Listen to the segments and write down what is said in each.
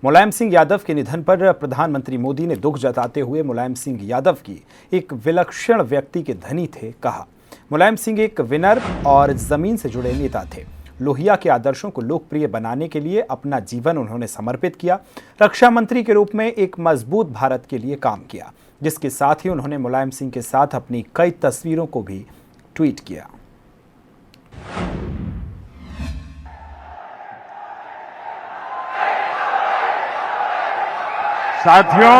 मुलायम सिंह यादव के निधन पर प्रधानमंत्री मोदी ने दुख जताते हुए मुलायम सिंह यादव की एक विलक्षण व्यक्ति के धनी थे कहा। मुलायम सिंह एक विनम्र और जमीन से जुड़े नेता थे। लोहिया के आदर्शों को लोकप्रिय बनाने के लिए अपना जीवन उन्होंने समर्पित किया। रक्षा मंत्री के रूप में एक मजबूत भारत के लिए काम किया, जिसके साथ ही उन्होंने मुलायम सिंह के साथ अपनी कई तस्वीरों को भी ट्वीट किया। साथियों,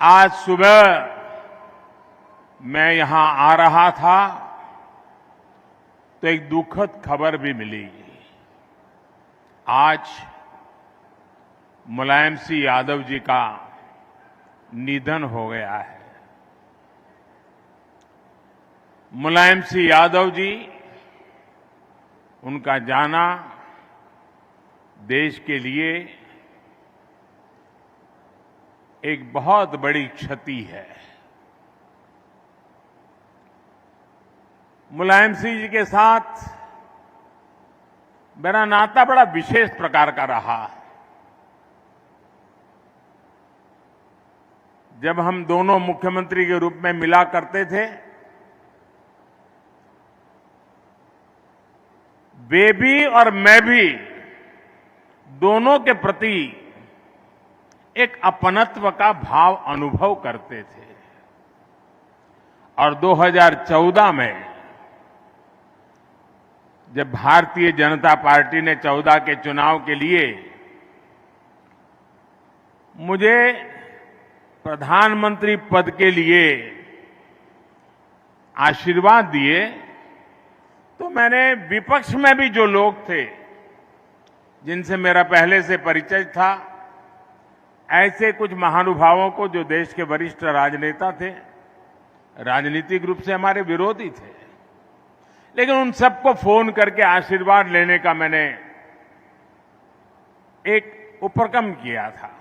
आज सुबह मैं यहां आ रहा था तो एक दुखद खबर भी मिली। आज मुलायम सिंह यादव जी का निधन हो गया है। मुलायम सिंह यादव जी, उनका जाना देश के लिए एक बहुत बड़ी क्षति है। मुलायम सिंह जी के साथ मेरा नाता बड़ा विशेष प्रकार का रहा। जब हम दोनों मुख्यमंत्री के रूप में मिला करते थे, वे भी और मैं भी दोनों के प्रति एक अपनत्व का भाव अनुभव करते थे। और 2014 में जब भारतीय जनता पार्टी ने 14 के चुनाव के लिए मुझे प्रधानमंत्री पद के लिए आशीर्वाद दिए, तो मैंने विपक्ष में भी जो लोग थे जिनसे मेरा पहले से परिचय था, ऐसे कुछ महानुभावों को जो देश के वरिष्ठ राजनेता थे, राजनीतिक रूप से हमारे विरोधी थे, लेकिन उन सबको फोन करके आशीर्वाद लेने का मैंने एक उपक्रम किया था।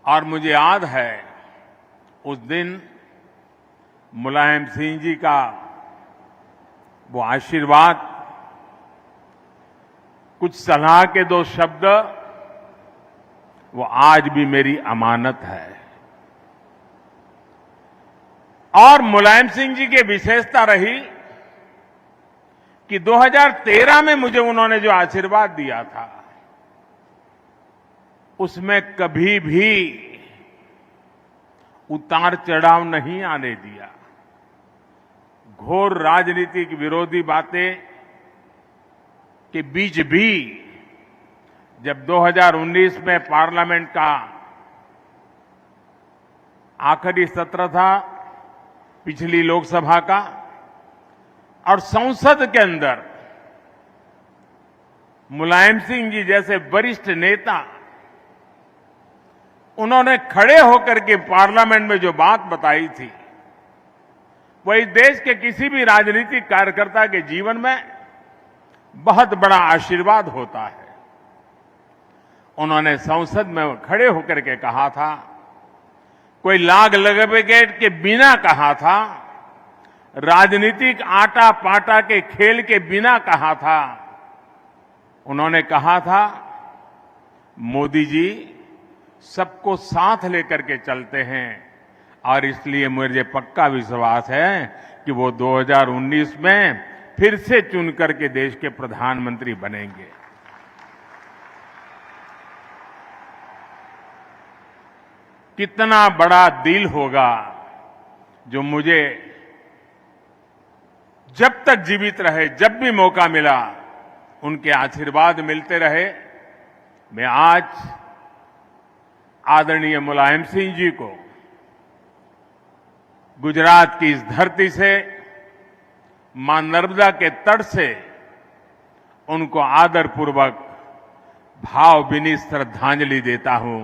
और मुझे याद है उस दिन मुलायम सिंह जी का वो आशीर्वाद, कुछ सलाह के 2 शब्द, वो आज भी मेरी अमानत है। और मुलायम सिंह जी की विशेषता रही कि 2013 में मुझे उन्होंने जो आशीर्वाद दिया था, उसमें कभी भी उतार चढ़ाव नहीं आने दिया। घोर राजनीतिक विरोधी बातें के बीच भी जब 2019 में पार्लियामेंट का आखिरी सत्र था, पिछली लोकसभा का, और संसद के अंदर मुलायम सिंह जी जैसे वरिष्ठ नेता, उन्होंने खड़े होकर के पार्लियामेंट में जो बात बताई थी, वही देश के किसी भी राजनीतिक कार्यकर्ता के जीवन में बहुत बड़ा आशीर्वाद होता है। उन्होंने संसद में खड़े होकर के कहा था, कोई लाग लपेट के बिना कहा था, राजनीतिक आटा पाटा के खेल के बिना कहा था। उन्होंने कहा था, मोदी जी सबको साथ लेकर के चलते हैं, और इसलिए मुझे पक्का विश्वास है कि वो 2019 में फिर से चुन करके देश के प्रधानमंत्री बनेंगे। कितना बड़ा दिल होगा जो मुझे जब तक जीवित रहे, जब भी मौका मिला, उनके आशीर्वाद मिलते रहे। मैं आज आदरणीय मुलायम सिंह जी को गुजरात की इस धरती से, मां नर्मदा के तट से उनको आदरपूर्वक भावभीनी श्रद्धांजलि देता हूं।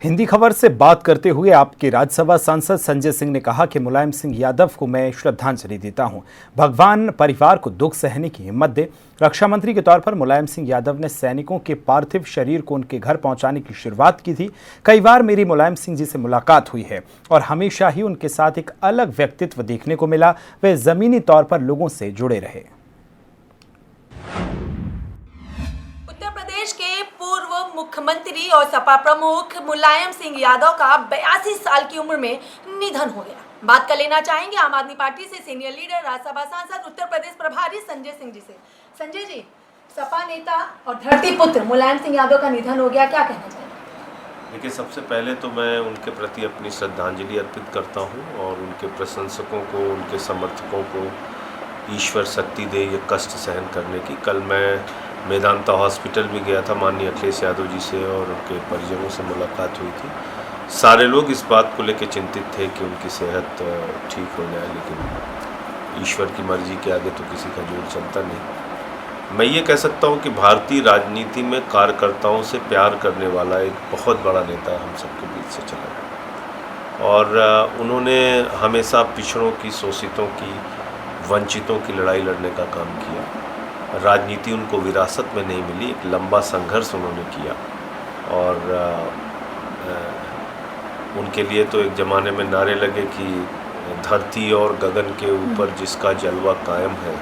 हिंदी खबर से बात करते हुए आपके राज्यसभा सांसद संजय सिंह ने कहा कि मुलायम सिंह यादव को मैं श्रद्धांजलि देता हूं। भगवान परिवार को दुख सहने की हिम्मत दे। रक्षा मंत्री के तौर पर मुलायम सिंह यादव ने सैनिकों के पार्थिव शरीर को उनके घर पहुंचाने की शुरुआत की थी। कई बार मेरी मुलायम सिंह जी से मुलाकात हुई है और हमेशा ही उनके साथ एक अलग व्यक्तित्व देखने को मिला। वे जमीनी तौर पर लोगों से जुड़े रहे। मुख्यमंत्री और सपा प्रमुख मुलायम सिंह यादव का 82 साल की उम्र में निधन हो गया। बात कर लेना चाहेंगे आम आदमी पार्टी से सीनियर लीडर, राज्यसभा सांसद, उत्तर प्रदेश प्रभारी संजय सिंह जी से। संजय जी, सपा नेता और धरती पुत्र मुलायम सिंह यादव का निधन हो गया, क्या कहना चाहिए? देखिए, सबसे पहले तो मैं उनके प्रति अपनी श्रद्धांजलि अर्पित करता हूं और उनके प्रशंसकों को, उनके समर्थकों को ईश्वर शक्ति दे ये कष्ट सहन करने की। कल मैं मेदांता हॉस्पिटल भी गया था, माननीय अखिलेश यादव जी से और उनके परिजनों से मुलाकात हुई थी। सारे लोग इस बात को लेकर चिंतित थे कि उनकी सेहत ठीक हो जाए, लेकिन ईश्वर की मर्जी के आगे तो किसी का जोर चलता नहीं। मैं ये कह सकता हूँ कि भारतीय राजनीति में कार्यकर्ताओं से प्यार करने वाला एक बहुत बड़ा नेता हम सबके बीच से चला गया और उन्होंने हमेशा पिछड़ों की, शोषितों की, वंचितों की लड़ाई लड़ने का काम किया। राजनीति उनको विरासत में नहीं मिली, एक लंबा संघर्ष उन्होंने किया और उनके लिए तो एक ज़माने में नारे लगे कि धरती और गगन के ऊपर जिसका जलवा कायम है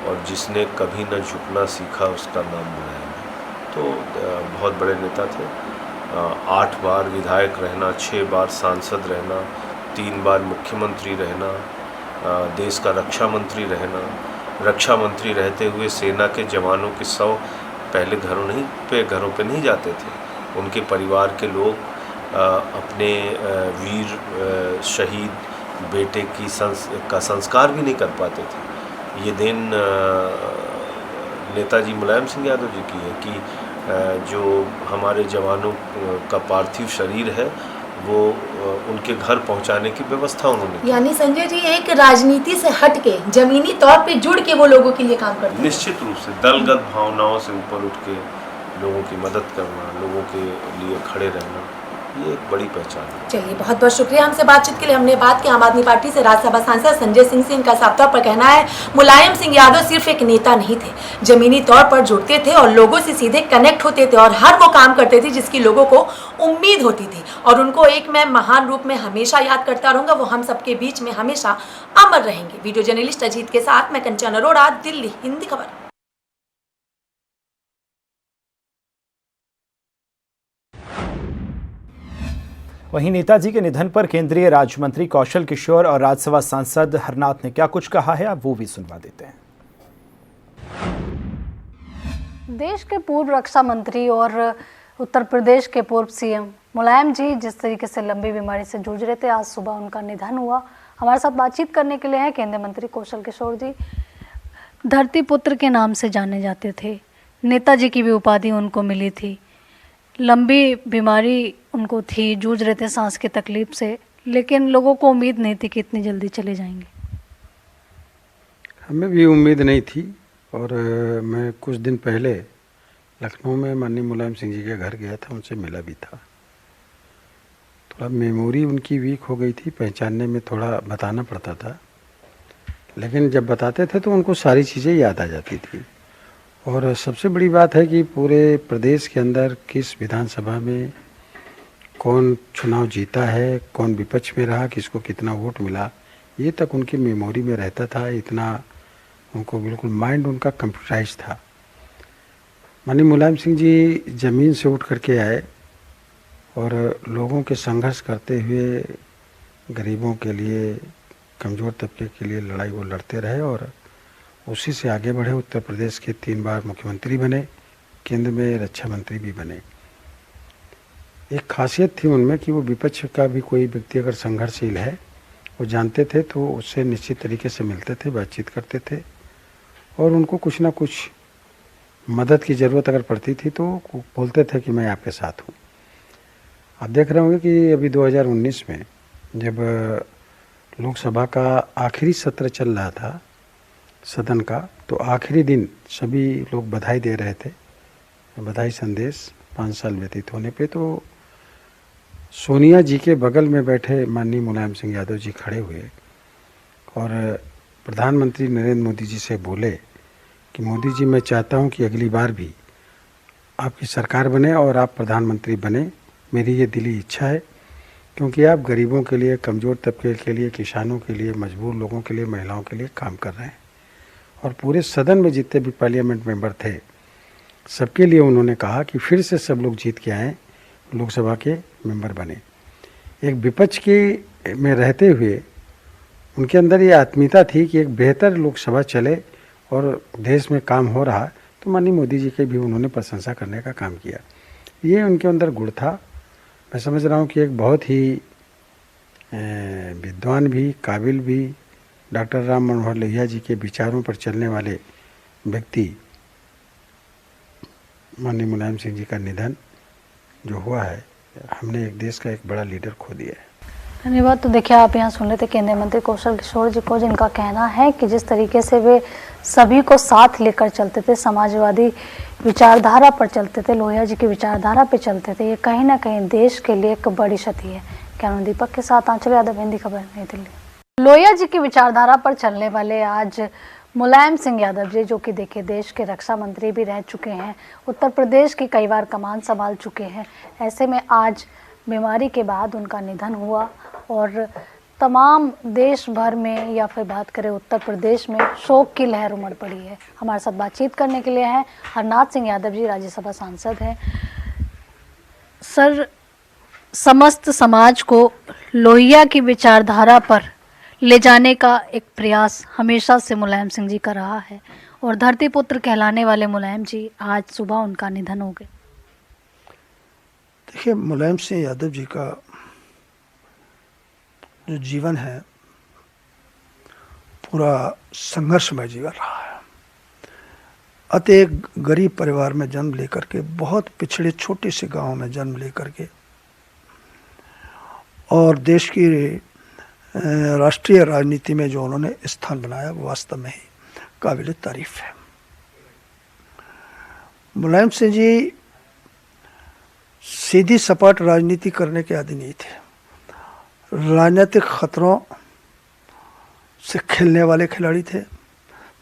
और जिसने कभी न झुकना सीखा उसका नाम मुलायम है। तो बहुत बड़े नेता थे। 8 बार विधायक रहना, 6 बार सांसद रहना, 3 बार मुख्यमंत्री रहना, देश का रक्षा मंत्री रहना, रक्षा मंत्री रहते हुए सेना के जवानों के शव पहले घरों पे नहीं जाते थे। उनके परिवार के लोग अपने वीर शहीद बेटे का संस्कार भी नहीं कर पाते थे। ये दिन नेताजी मुलायम सिंह यादव जी की है कि जो हमारे जवानों का पार्थिव शरीर है वो उनके घर पहुंचाने की व्यवस्था उन्होंने की। यानी संजय जी एक राजनीति से हट के जमीनी तौर पे जुड़ के वो लोगों के लिए काम करते हैं। निश्चित रूप से दलगत भावनाओं से ऊपर उठ के लोगों की मदद करना, लोगों के लिए खड़े रहना, ये एक बड़ी पहचान है। चलिए, बहुत बहुत शुक्रिया हमसे बातचीत के लिए। हमने बात की आम आदमी पार्टी से राज्यसभा सांसद संजय सिंह से। इनका साफ तौर पर कहना है मुलायम सिंह यादव सिर्फ एक नेता नहीं थे, जमीनी तौर पर जुड़ते थे और लोगों से सीधे कनेक्ट होते थे और हर वो काम करते थे जिसकी लोगों को उम्मीद होती थी। और उनको एक मैं महान रूप में हमेशा याद करता रहूंगा, वो हम सबके बीच में हमेशा अमर रहेंगे। वीडियो जर्नलिस्ट अजीत के साथ मैं कंचन अरोड़ा, दिल्ली, हिंदी खबर। वहीं नेताजी के निधन पर केंद्रीय राज्य मंत्री कौशल किशोर और राज्यसभा सांसद हरनाथ ने क्या कुछ कहा है, अब वो भी सुनवा देते हैं। देश के पूर्व रक्षा मंत्री और उत्तर प्रदेश के पूर्व सीएम मुलायम जी जिस तरीके से लंबी बीमारी से जूझ रहे थे, आज सुबह उनका निधन हुआ। हमारे साथ बातचीत करने के लिए हैं केंद्रीय मंत्री कौशल किशोर जी। धरती पुत्र के नाम से जाने जाते थे, नेताजी की भी उपाधि उनको मिली थी। लंबी बीमारी उनको थी, जूझ रहे थे सांस की तकलीफ से, लेकिन लोगों को उम्मीद नहीं थी कि इतनी जल्दी चले जाएंगे। हमें भी उम्मीद नहीं थी और मैं कुछ दिन पहले लखनऊ में माननीय मुलायम सिंह जी के घर गया था, उनसे मिला भी था। थोड़ा मेमोरी उनकी वीक हो गई थी, पहचानने में थोड़ा बताना पड़ता था, लेकिन जब बताते थे तो उनको सारी चीज़ें याद आ जाती थी। और सबसे बड़ी बात है कि पूरे प्रदेश के अंदर किस विधानसभा में कौन चुनाव जीता है, कौन विपक्ष में रहा, किसको कितना वोट मिला, ये तक उनकी मेमोरी में रहता था। इतना उनको बिल्कुल माइंड उनका कंप्यूटराइज था। माननीय मुलायम सिंह जी ज़मीन से उठ करके आए और लोगों के संघर्ष करते हुए गरीबों के लिए, कमज़ोर तबके के लिए लड़ाई वो लड़ते रहे और उसी से आगे बढ़े। उत्तर प्रदेश के 3 बार मुख्यमंत्री बने, केंद्र में रक्षा मंत्री भी बने। एक खासियत थी उनमें कि वो विपक्ष का भी कोई व्यक्ति अगर संघर्षशील है वो जानते थे तो उससे निश्चित तरीके से मिलते थे, बातचीत करते थे और उनको कुछ ना कुछ मदद की ज़रूरत अगर पड़ती थी तो बोलते थे कि मैं आपके साथ हूँ। आप देख रहे होंगे कि अभी 2019 में जब लोकसभा का आखिरी सत्र चल रहा था सदन का, तो आखिरी दिन सभी लोग बधाई दे रहे थे, बधाई संदेश 5 साल व्यतीत होने पे। तो सोनिया जी के बगल में बैठे माननीय मुलायम सिंह यादव जी खड़े हुए और प्रधानमंत्री नरेंद्र मोदी जी से बोले कि मोदी जी, मैं चाहता हूं कि अगली बार भी आपकी सरकार बने और आप प्रधानमंत्री बने। मेरी ये दिली इच्छा है, क्योंकि आप गरीबों के लिए, कमज़ोर तबके के लिए, किसानों के लिए, मजबूर लोगों के लिए, महिलाओं के लिए काम कर रहे हैं। और पूरे सदन में जितने भी पार्लियामेंट मेंबर थे सबके लिए उन्होंने कहा कि फिर से सब लोग जीत के आएँ, लोकसभा के मेंबर बने। एक विपक्ष की में रहते हुए उनके अंदर ये आत्मीयता थी कि एक बेहतर लोकसभा चले और देश में काम हो रहा, तो माननीय मोदी जी के भी उन्होंने प्रशंसा करने का काम किया। ये उनके अंदर गुण था। मैं समझ रहा हूँ कि एक बहुत ही विद्वान भी, काबिल भी, डॉक्टर राम मनोहर लोहिया जी के विचारों पर चलने वाले व्यक्ति माननीय मुलायम सिंह जी का निधन जो हुआ है, हमने एक देश का एक बड़ा लीडर खो दिया है। धन्यवाद। तो देखिए, आप यहाँ सुन रहे थे केंद्रीय मंत्री कौशल किशोर जी को, जिनका कहना है कि जिस तरीके से वे सभी को साथ लेकर चलते थे, समाजवादी विचारधारा पर चलते थे, लोहिया जी की विचारधारा पर चलते थे, ये कहीं ना कहीं देश के लिए एक बड़ी क्षति है। कैमरा दीपक के साथ आंचल यादव, हिंदी खबर, नई दिल्ली। लोहिया जी की विचारधारा पर चलने वाले आज मुलायम सिंह यादव जी, जो कि देखिए देश के रक्षा मंत्री भी रह चुके हैं, उत्तर प्रदेश की कई बार कमान संभाल चुके हैं, ऐसे में आज बीमारी के बाद उनका निधन हुआ और तमाम देश भर में या फिर बात करें उत्तर प्रदेश में शोक की लहर उमड़ पड़ी है। हमारे साथ बातचीत करने के लिए हैं हरनाथ सिंह यादव जी, राज्यसभा सांसद हैं। सर, समस्त समाज को लोहिया की विचारधारा पर ले जाने का एक प्रयास हमेशा से मुलायम सिंह जी का रहा है और धरती पुत्र कहलाने वाले मुलायम जी, आज सुबह उनका निधन हो गया। देखिए, मुलायम सिंह यादव जी का जो जीवन है पूरा संघर्षमय जीवन रहा है। अतः एक गरीब परिवार में जन्म लेकर के, बहुत पिछड़े छोटे से गांव में जन्म लेकर के और देश की राष्ट्रीय राजनीति में जो उन्होंने स्थान बनाया, वो वास्तव में ही काबिल तारीफ है। मुलायम सिंह जी सीधी सपाट राजनीति करने के आदी नहीं थे। राजनीतिक खतरों से खेलने वाले खिलाड़ी थे,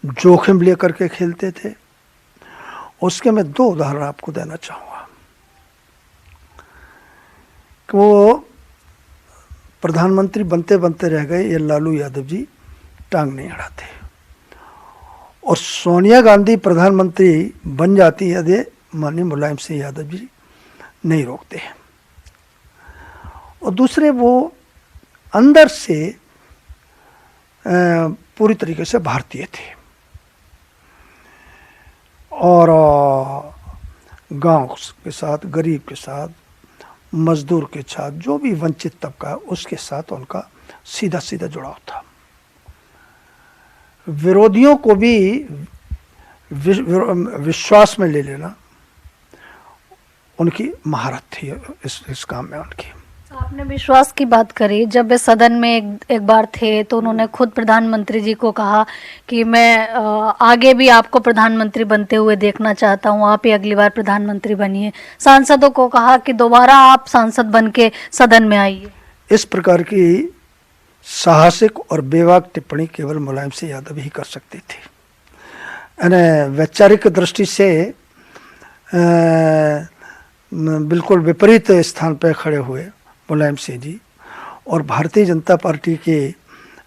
जोखिम लेकर के खेलते थे। उसके मैं दो उदाहरण आपको देना चाहूँगा कि वो प्रधानमंत्री बनते बनते रह गए, ये लालू यादव जी टांग नहीं अड़ाते, और सोनिया गांधी प्रधानमंत्री बन जाती है, ये माननीय मुलायम सिंह यादव जी नहीं रोकते हैं। और दूसरे, वो अंदर से पूरी तरीके से भारतीय थे और गांव के साथ, गरीब के साथ, मजदूर के साथ, जो भी वंचित तबका है उसके साथ उनका सीधा सीधा जुड़ाव था। विरोधियों को भी विश्वास में ले लेना उनकी महारत थी इस काम में उनकी। आपने विश्वास की बात करी। जब वे सदन में एक बार थे तो उन्होंने खुद प्रधानमंत्री जी को कहा कि मैं आगे भी आपको प्रधानमंत्री बनते हुए देखना चाहता हूं, आप ही अगली बार प्रधानमंत्री बनिए। सांसदों को कहा कि दोबारा आप सांसद बन के सदन में आइए। इस प्रकार की साहसिक और बेबाक टिप्पणी केवल मुलायम सिंह यादव ही कर सकते थे। यानी वैचारिक दृष्टि से बिल्कुल विपरीत स्थान पर खड़े हुए मुलायम सिंह जी और भारतीय जनता पार्टी के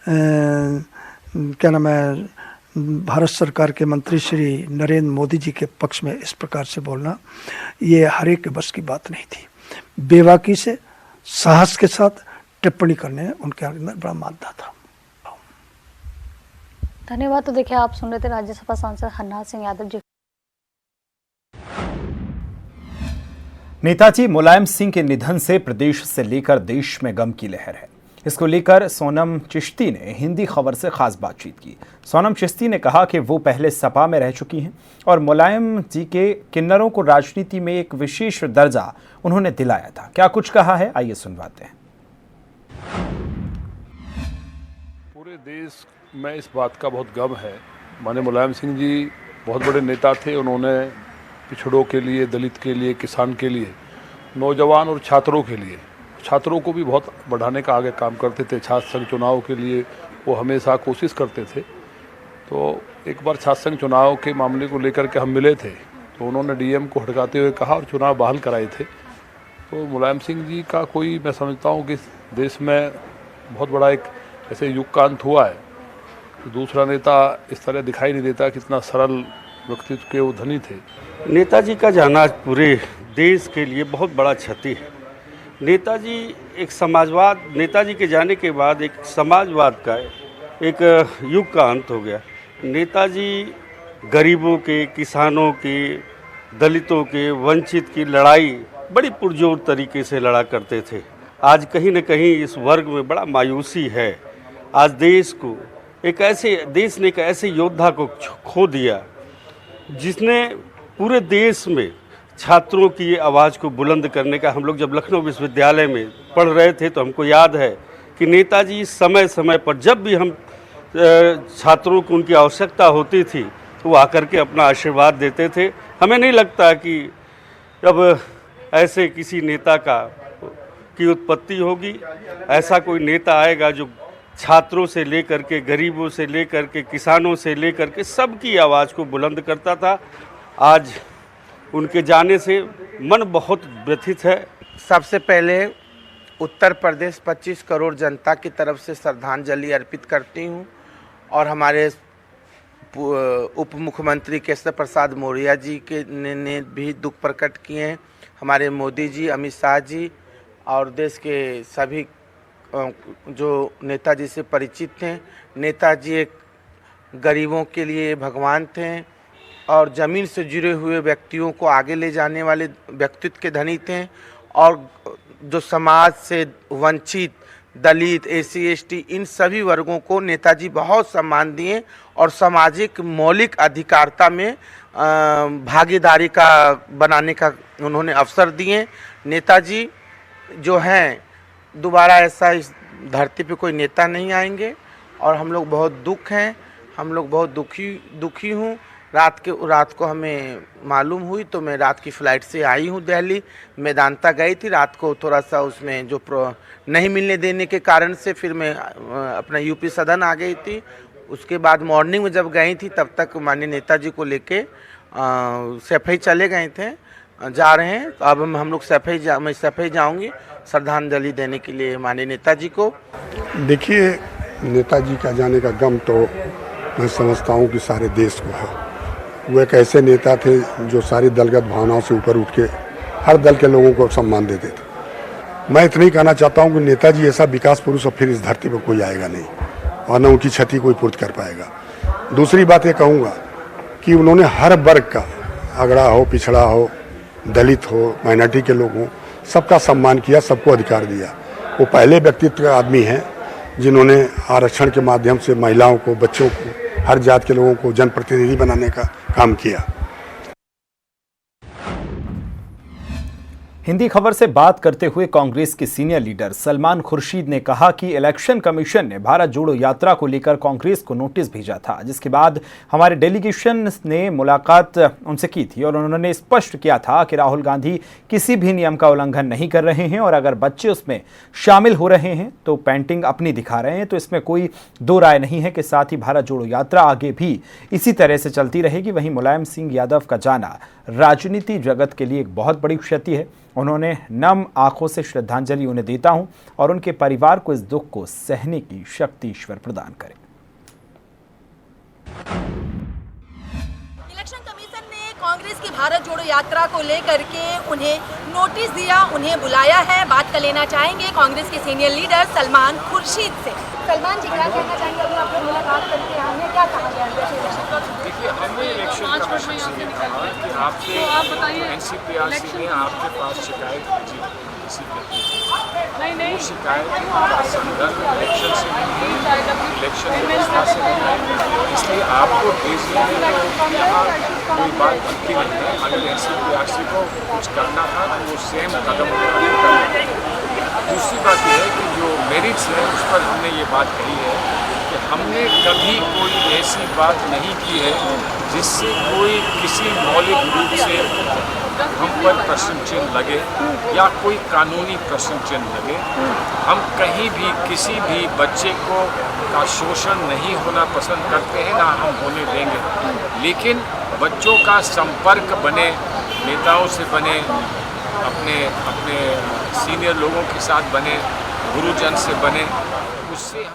क्या नाम है, भारत सरकार के मंत्री श्री नरेंद्र मोदी जी के पक्ष में इस प्रकार से बोलना, ये हर एक के बस की बात नहीं थी। बेबाकी से, साहस के साथ टिप्पणी करने में उनके अंदर बड़ा मादा था। धन्यवाद। तो देखिए, आप सुन रहे थे राज्यसभा सांसद हरनाथ सिंह यादव जी। नेताजी मुलायम सिंह के निधन से प्रदेश से लेकर देश में गम की लहर है। इसको लेकर सोनम चिश्ती ने हिंदी खबर से खास बातचीत की। सोनम चिश्ती ने कहा कि वो पहले सपा में रह चुकी हैं और मुलायम जी के किन्नरों को राजनीति में एक विशेष दर्जा उन्होंने दिलाया था। क्या कुछ कहा है, आइए सुनवाते हैं। पूरे देश में इस बात का बहुत गम है। माननीय मुलायम सिंह जी बहुत बड़े नेता थे। उन्होंने पिछड़ों के लिए, दलित के लिए, किसान के लिए, नौजवान और छात्रों के लिए, छात्रों को भी बहुत बढ़ाने का आगे काम करते थे। छात्र संघ चुनाव के लिए वो हमेशा कोशिश करते थे। तो एक बार छात्र संघ चुनाव के मामले को लेकर के हम मिले थे, तो उन्होंने डीएम को हटकाते हुए कहा और चुनाव बहाल कराए थे। तो मुलायम सिंह जी का कोई, मैं समझता हूँ कि देश में बहुत बड़ा एक ऐसे युग का अंत हुआ है। तो दूसरा नेता इस तरह दिखाई नहीं देता, कितना सरल व्यक्तित्व के वो धनी थे। नेताजी का जाना पूरे देश के लिए बहुत बड़ा क्षति है। नेताजी एक समाजवाद, नेताजी के जाने के बाद एक समाजवाद का एक युग का अंत हो गया। नेताजी गरीबों के, किसानों के, दलितों के, वंचित की लड़ाई बड़ी पुरजोर तरीके से लड़ा करते थे। आज कहीं न कहीं इस वर्ग में बड़ा मायूसी है। आज देश ने एक ऐसे योद्धा को खो दिया जिसने पूरे देश में छात्रों की आवाज़ को बुलंद करने का, हम लोग जब लखनऊ विश्वविद्यालय में पढ़ रहे थे तो हमको याद है कि नेताजी समय समय पर जब भी हम छात्रों को उनकी आवश्यकता होती थी तो वो आकर के अपना आशीर्वाद देते थे। हमें नहीं लगता कि अब ऐसे किसी नेता की उत्पत्ति होगी, ऐसा कोई नेता आएगा जो छात्रों से लेकर के, गरीबों से लेकर के, किसानों से लेकर के सबकी आवाज़ को बुलंद करता था। आज उनके जाने से मन बहुत व्यथित है। सबसे पहले उत्तर प्रदेश 25 करोड़ जनता की तरफ से श्रद्धांजलि अर्पित करती हूँ और हमारे उप मुख्यमंत्री केशव प्रसाद मौर्य जी के ने भी दुख प्रकट किए हैं। हमारे मोदी जी, अमित शाह जी और देश के सभी जो नेताजी से परिचित थे। नेताजी एक गरीबों के लिए भगवान थे और ज़मीन से जुड़े हुए व्यक्तियों को आगे ले जाने वाले व्यक्तित्व के धनी थे और जो समाज से वंचित, दलित, SC ST इन सभी वर्गों को नेताजी बहुत सम्मान दिए और सामाजिक मौलिक अधिकारिता में भागीदारी का बनाने का उन्होंने अवसर दिए। नेताजी जो हैं दोबारा ऐसा इस धरती पे कोई नेता नहीं आएंगे और हम लोग बहुत दुख हैं, हम लोग बहुत दुखी हूँ। रात को हमें मालूम हुई तो मैं रात की फ़्लाइट से आई हूँ दिल्ली। मेदांता गई थी रात को, थोड़ा सा उसमें जो नहीं मिलने देने के कारण से फिर मैं अपना UP सदन आ गई थी। उसके बाद मॉर्निंग में जब गई थी तब तक माननीय नेताजी को लेके सफाई चले गए थे, जा रहे हैं। तो अब हम लोग मैं सफाई जाऊँगी श्रद्धांजलि देने के लिए माननीय नेताजी को। देखिए, नेताजी का जाने का गम तो मैं समझता हूँ कि सारे देश को है। वो एक ऐसे नेता थे जो सारी दलगत भावनाओं से ऊपर उठ के हर दल के लोगों को सम्मान देते थे। मैं इतना ही कहना चाहता हूँ कि नेताजी ऐसा विकास पुरुष अब फिर इस धरती पर कोई आएगा नहीं और न उनकी क्षति कोई पूर्ति कर पाएगा। दूसरी बात ये कहूँगा कि उन्होंने हर वर्ग का, अगड़ा हो, पिछड़ा हो, दलित हो, माइनॉरिटी के लोग हों, सबका सम्मान किया, सबको अधिकार दिया। वो पहले व्यक्तित्व आदमी हैं जिन्होंने आरक्षण के माध्यम से महिलाओं को, बच्चों को, हर जात के लोगों को जनप्रतिनिधि बनाने का काम किया। हिंदी खबर से बात करते हुए कांग्रेस के सीनियर लीडर सलमान खुर्शीद ने कहा कि इलेक्शन कमीशन ने भारत जोड़ो यात्रा को लेकर कांग्रेस को नोटिस भेजा था, जिसके बाद हमारे डेलीगेशन ने मुलाकात उनसे की थी और उन्होंने स्पष्ट किया था कि राहुल गांधी किसी भी नियम का उल्लंघन नहीं कर रहे हैं और अगर बच्चे उसमें शामिल हो रहे हैं तो पेंटिंग अपनी दिखा रहे हैं, तो इसमें कोई दो राय नहीं है कि साथ ही भारत जोड़ो यात्रा आगे भी इसी तरह से चलती रहेगी। वहीं मुलायम सिंह यादव का जाना राजनीति जगत के लिए एक बहुत बड़ी क्षति है। उन्होंने नम आंखों से श्रद्धांजलि उन्हें देता हूं और उनके परिवार को इस दुख को सहने की शक्ति ईश्वर प्रदान करे। इलेक्शन कमीशन ने कांग्रेस की भारत जोड़ो यात्रा को लेकर के उन्हें नोटिस दिया, उन्हें बुलाया है। बात कर लेना चाहेंगे कांग्रेस के सीनियर लीडर सलमान खुर्शीद से। सलमान जी, क्या कहना चाहेंगे? अभी आपने मुलाकात करके हमने क्या कहा गया? देखिए, हमने इलेक्शन कमीशन से भी कहा कि आपसे NCPRC ने आपके पास शिकायत की वो शिकायत का संदर्भ इलेक्शन से नहीं है, इलेक्शन व्यवस्था से नहीं है, इसलिए आपको भेजने में यहाँ कोई बात बनती नहीं है। अगर NCPRC को कुछ करना था तो वो सेम कदम उठाने। दूसरी बात यह है कि जो मेरिट्स है उस पर हमने ये बात कही है कि हमने कभी कोई ऐसी बात नहीं की है जिससे कोई किसी मौलिक रूप से हम पर प्रश्न चिन्ह लगे या कोई कानूनी प्रश्न चिन्ह लगे। हम कहीं भी किसी भी बच्चे का शोषण नहीं होना पसंद करते हैं, ना हम होने देंगे। लेकिन बच्चों का संपर्क बने, नेताओं से बने, अपने सीनियर लोगों के साथ बने, गुरुजन से बने, उससे